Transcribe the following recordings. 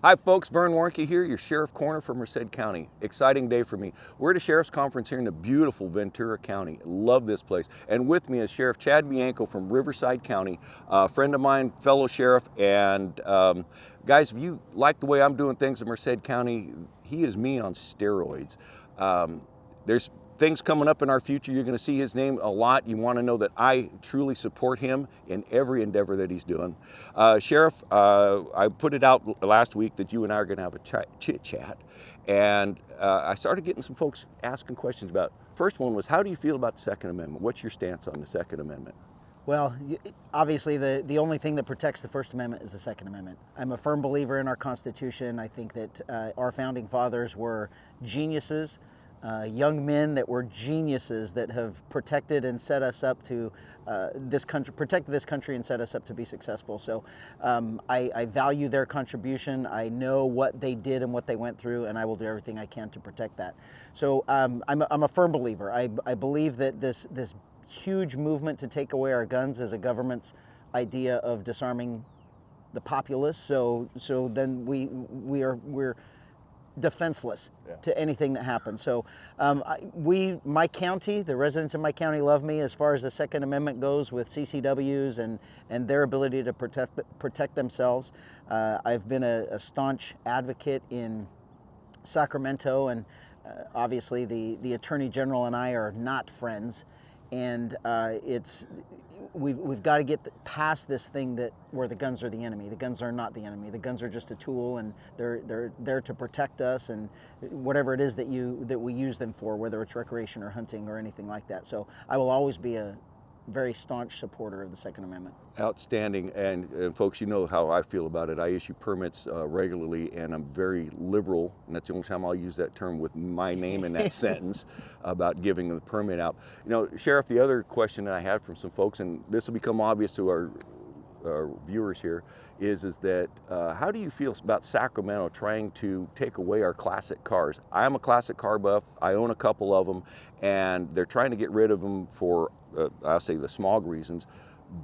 Hi folks, Vern Warnke here, your Sheriff Corner from Riverside County. Exciting day for me. We're at a Sheriff's Conference here in the beautiful Ventura County. Love this place. And with me is Sheriff Chad Bianco from Riverside County, a friend of mine, fellow sheriff. And guys, if you like the way I'm doing things in Riverside County, he is me on steroids. There's things coming up in our future. You're going to see his name a lot. You want to know that I truly support him in every endeavor that he's doing. Sheriff, I put it out last week that you and I are going to have a chit chat, and I started getting some folks asking questions about. First one was, how do you feel about the Second Amendment? What's your stance on the Second Amendment? Well, obviously the only thing that protects the First Amendment is the Second Amendment. I'm a firm believer in our Constitution. I think that our founding fathers were geniuses. Young men that were geniuses that have protected and set us up to protect this country and set us up to be successful. So I value their contribution. I know what they did and what they went through, and I will do everything I can to protect that. So I'm a firm believer. I believe that this huge movement to take away our guns is a government's idea of disarming the populace. So then we're defenseless to anything that happens. So my county, the residents of my county love me as far as the Second Amendment goes with CCWs and their ability to protect themselves. I've been a staunch advocate in Sacramento, and obviously the Attorney General and I are not friends, and we've got to get past this thing that where the guns are the enemy. The guns are not the enemy. The guns are just a tool, and they're there to protect us and whatever it is that we use them for, whether it's recreation or hunting or anything like that. So I will always be a very staunch supporter of the Second Amendment. Outstanding, and folks, you know how I feel about it. I issue permits regularly, and I'm very liberal, and that's the only time I'll use that term with my name in that sentence about giving the permit out. You know, Sheriff, the other question that I had from some folks, and this will become obvious to our viewers here, is that how do you feel about Sacramento trying to take away our classic cars? I'm a classic car buff. I own a couple of them, and they're trying to get rid of them for, I'll say, the smog reasons.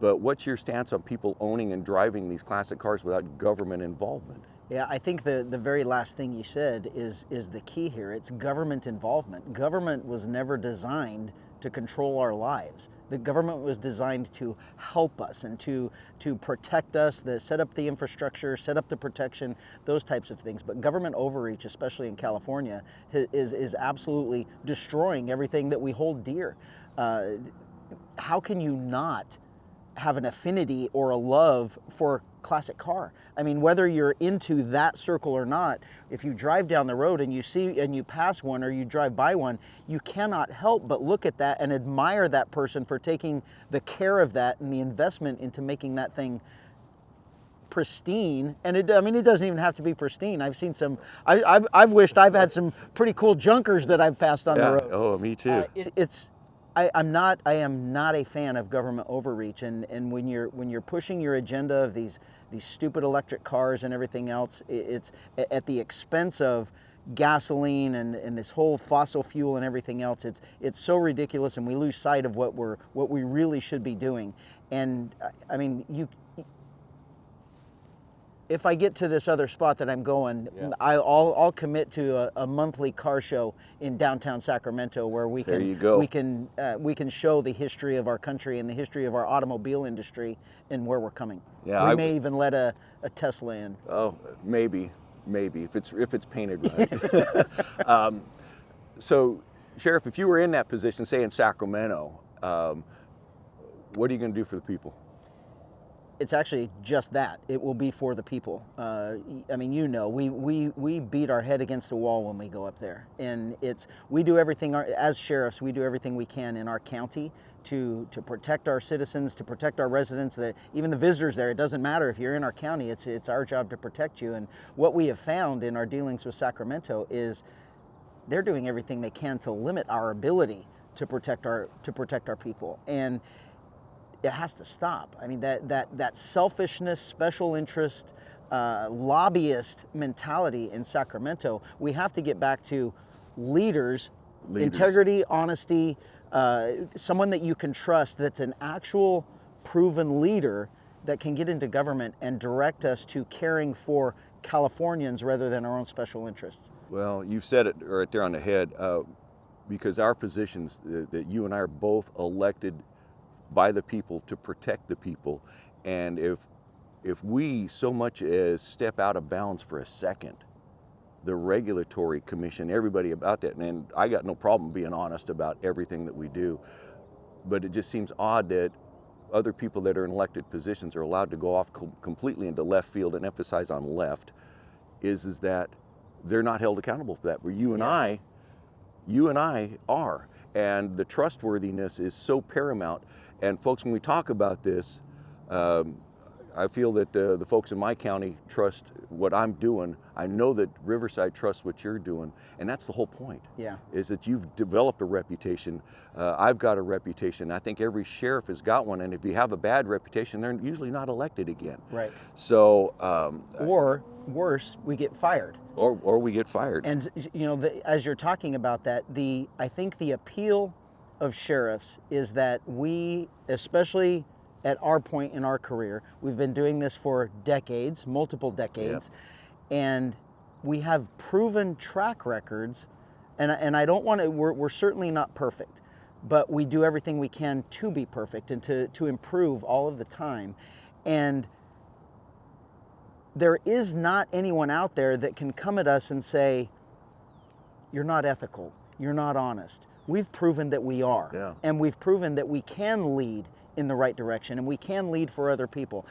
But what's your stance on people owning and driving these classic cars without government involvement? Yeah, I think the very last thing you said is the key here. It's government involvement. Government was never designed to control our lives. The government was designed to help us and to protect us, set up the infrastructure, set up the protection, those types of things. But government overreach, especially in California, is absolutely destroying everything that we hold dear. How can you not have an affinity or a love for a classic car? I mean, whether you're into that circle or not, if you drive down the road and you pass one or you drive by one, you cannot help but look at that and admire that person for taking the care of that and the investment into making that thing pristine. And it doesn't even have to be pristine. I've seen some, I've wished I've had some pretty cool junkers that I've passed on the road. Oh, me too. I am not a fan of government overreach, and when you're pushing your agenda of these stupid electric cars and everything else, it's at the expense of gasoline and this whole fossil fuel and everything else. It's so ridiculous, and we lose sight of what we really should be doing. And I mean, if I get to this other spot that I'm going, I'll commit to a monthly car show in downtown Sacramento where we can show the history of our country and the history of our automobile industry and where we're coming. Yeah, we may even let a Tesla in. Oh, maybe if it's painted right. So, Sheriff, if you were in that position, say in Sacramento, what are you going to do for the people? It's actually just that. It will be for the people. I mean, we beat our head against a wall when we go up there, and we do everything as sheriffs. We do everything we can in our county to protect our citizens, to protect our residents. Even the visitors there. It doesn't matter if you're in our county. It's our job to protect you. And what we have found in our dealings with Sacramento is they're doing everything they can to limit our ability to protect our people. And it has to stop. I mean, that selfishness, special interest, lobbyist mentality in Sacramento, we have to get back to leaders. Integrity, honesty, someone that you can trust, that's an actual proven leader that can get into government and direct us to caring for Californians rather than our own special interests. Well, you've said it right there on the head, because our positions that you and I are both elected by the people to protect the people, and if we so much as step out of bounds for a second, the regulatory commission, everybody about that, and I got no problem being honest about everything that we do, but it just seems odd that other people that are in elected positions are allowed to go off completely into left field and emphasize on left, is that they're not held accountable for that, where you and I are, and the trustworthiness is so paramount. And folks, when we talk about this, I feel that the folks in my county trust what I'm doing. I know that Riverside trusts what you're doing, and that's the whole point. Yeah. Is that you've developed a reputation. I've got a reputation. I think every sheriff has got one, and if you have a bad reputation, they're usually not elected again. Right. So, or worse, we get fired. Or we get fired. And you know, as you're talking about that, I think the appeal of sheriffs is that we, especially at our point in our career, we've been doing this for decades, multiple decades, and we have proven track records. And I don't want to. We're certainly not perfect, but we do everything we can to be perfect and to improve all of the time. And there is not anyone out there that can come at us and say, you're not ethical, you're not honest. We've proven that we are, and we've proven that we can lead in the right direction, and we can lead for other people.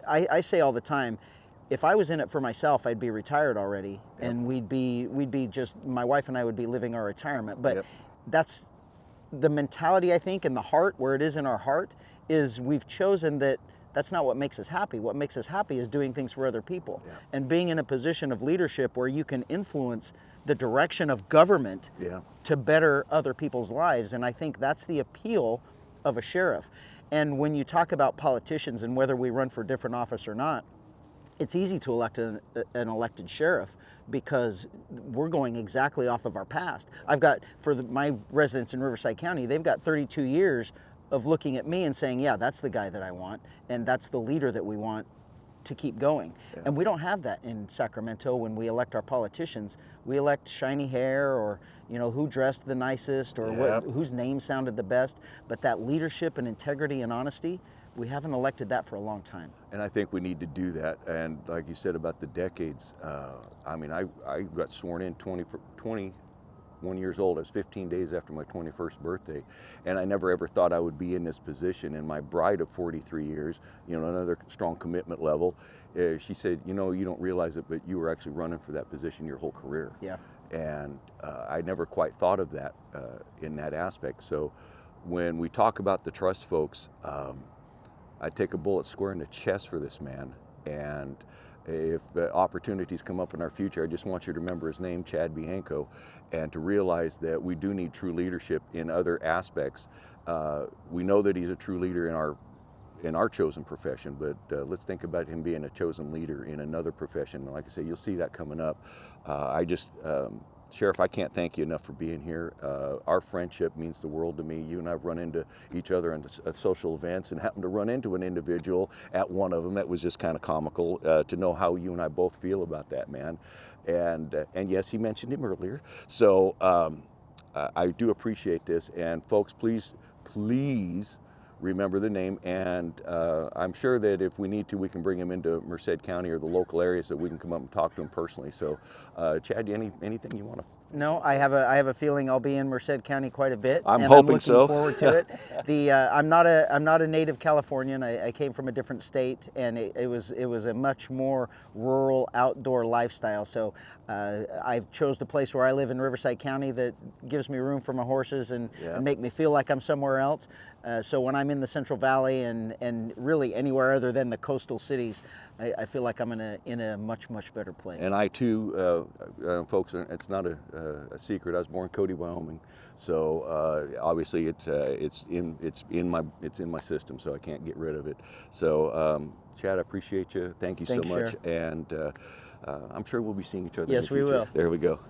I say all the time, if I was in it for myself, I'd be retired already, and we'd be just, my wife and I would be living our retirement. But that's the mentality, I think, and the heart, where it is in our heart, is we've chosen that that's not what makes us happy. What makes us happy is doing things for other people, and being in a position of leadership where you can influence the direction of government to better other people's lives. And I think that's the appeal of a sheriff. And when you talk about politicians and whether we run for different office or not, it's easy to elect an elected sheriff because we're going exactly off of our past. I've got, my residents in Riverside County, they've got 32 years of looking at me and saying, yeah, that's the guy that I want, and that's the leader that we want to keep going. And we don't have that in Sacramento. When we elect our politicians, we elect shiny hair, or who dressed the nicest, or whose name sounded the best. But that leadership and integrity and honesty, we haven't elected that for a long time. And I think we need to do that. And like you said about the decades, I mean, I got sworn in 21 years old. I was 15 days after my 21st birthday, and I never ever thought I would be in this position. And my bride of 43 years, another strong commitment level, she said, you don't realize it, but you were actually running for that position your whole career. And I never quite thought of that in that aspect. So when we talk about the trust folks, I take a bullet square in the chest for this man. And if opportunities come up in our future, I just want you to remember his name, Chad Bianco, and to realize that we do need true leadership in other aspects. We know that he's a true leader in our chosen profession, but let's think about him being a chosen leader in another profession. And like I say, you'll see that coming up. Sheriff, I can't thank you enough for being here. Our friendship means the world to me. You and I have run into each other at social events, and happened to run into an individual at one of them that was just kind of comical to know how you and I both feel about that man. And yes, he mentioned him earlier. So I do appreciate this. And folks, please remember the name, and I'm sure that if we need to, we can bring him into Merced County or the local area so we can come up and talk to him personally. So, Chad, anything you want to? No, I have a feeling I'll be in Merced County quite a bit. I'm hoping so. I'm looking forward to it. I'm not a native Californian. I came from a different state, and it was a much more rural, outdoor lifestyle. So I've chose the place where I live in Riverside County that gives me room for my horses and make me feel like I'm somewhere else. So when I'm in the Central Valley and really anywhere other than the coastal cities, I feel like I'm in a much better place. And I too, folks, it's not a secret. I was born in Cody, Wyoming, so obviously it's in my system, so I can't get rid of it. So Chad, I appreciate you. Thank you so much, Sheriff. and I'm sure we'll be seeing each other. Yes, in the future. we will. There we go.